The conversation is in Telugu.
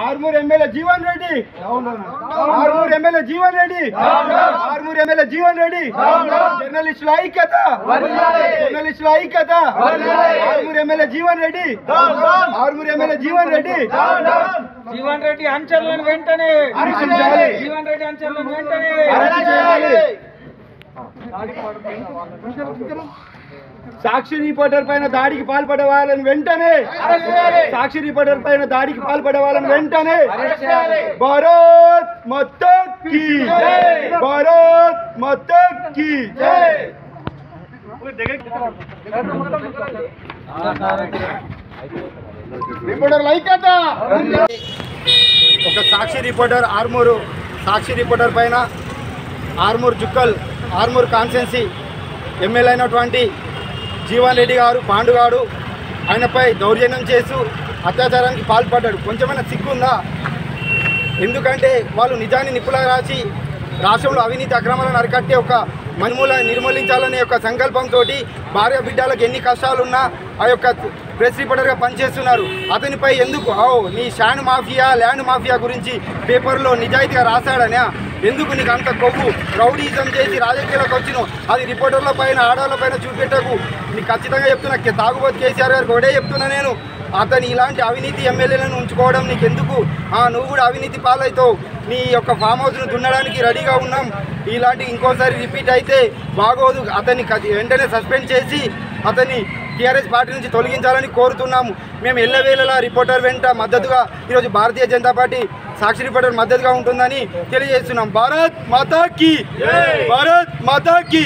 आर्मूर एमएलए जीवन रेड्डी आर्मूर एमएलए जीवन रेड्डी आर्मूर एमएलए जीवन रेड्डी जर्नलिस्टुల ఐక్యత జర్నలిస్టుల ఐక్యత ఆర్మూర్ ఎమ్మెల్యే జీవన్ రెడ్డి ఆర్మూర్ ఎమ్మెల్యే జీవన్ రెడ్డి జీవన్ రెడ్డి అంచర్లను వెంటనే అరెస్టించాలి జీవన్ రెడ్డి అంచర్లను వెంటనే అరెస్ట్ చేయాలి సాక్షి రిపోర్టర్ పైన దాడికి పాల్పడే వాళ్ళని వెంటనే సాక్షి రిపోర్టర్ పైన దాడికి పాల్పడే వాళ్ళని వెంటనే భారత్ మాతా కీ భారత్ మాతా కీ రిపోర్టర్ల ఐక్యత ఒక సాక్షి రిపోర్టర్ సాక్షి రిపోర్టర్ పైన ఆర్మూర్ జుక్కల్ ఆర్మూర్ కాన్స్టిట్యున్సీ ఎమ్మెల్యే అయినటువంటి జీవన్ రెడ్డి గారు పాండుగాడు ఆయనపై దౌర్జన్యం చేస్తూ అత్యాచారానికి పాల్పడ్డాడు. కొంచెమైనా సిగ్గుందా? ఎందుకంటే వాళ్ళు నిజాన్ని నిప్పులా రాసి రాష్ట్రంలో అవినీతి అక్రమాలను అరికట్టే ఒక నిర్మూలించాలనే యొక్క సంకల్పంతో భార్య బిడ్డలకు ఎన్ని కష్టాలున్నా ఆ యొక్క ప్రెస్ రిపోర్టర్గా పనిచేస్తున్నారు. అతనిపై ఎందుకు నీ ల్యాండ్ మాఫియా గురించి పేపర్లో నిజాయితీగా రాశాడనే ఎందుకు నీకు అంత కొవ్వు రౌడీజం చేసి రాజకీయాలకు వచ్చినావు? అది రిపోర్టర్ల పైన ఆడవాళ్ళ పైన చూపెట్టకు. నీకు ఖచ్చితంగా చెప్తున్నా, తాగుబోతు కేసీఆర్ గారికి ఒకటే చెప్తున్నా నేను, అతను ఇలాంటి అవినీతి ఎమ్మెల్యేలను ఉంచుకోవడం నీకు ఎందుకు? నువ్వు కూడా అవినీతి పాలవుతావు. నీ యొక్క ఫామ్ హౌస్ను దున్నడానికి రెడీగా ఉన్నాం. ఇలాంటి ఇంకోసారి రిపీట్ అయితే బాగోదు. అతన్ని వెంటనే సస్పెండ్ చేసి అతన్ని టీఆర్ఎస్ పార్టీ నుంచి తొలగించాలని కోరుతున్నాము. మేము ఎల్లవేళలా రిపోర్టర్ వెంట మద్దతుగా ఈరోజు భారతీయ జనతా పార్టీ సాక్షి రిపోర్టర్ మద్దతుగా ఉంటుందని తెలియజేస్తున్నాం. భారత్ మాతా కీ భారత్ మాతా కీ.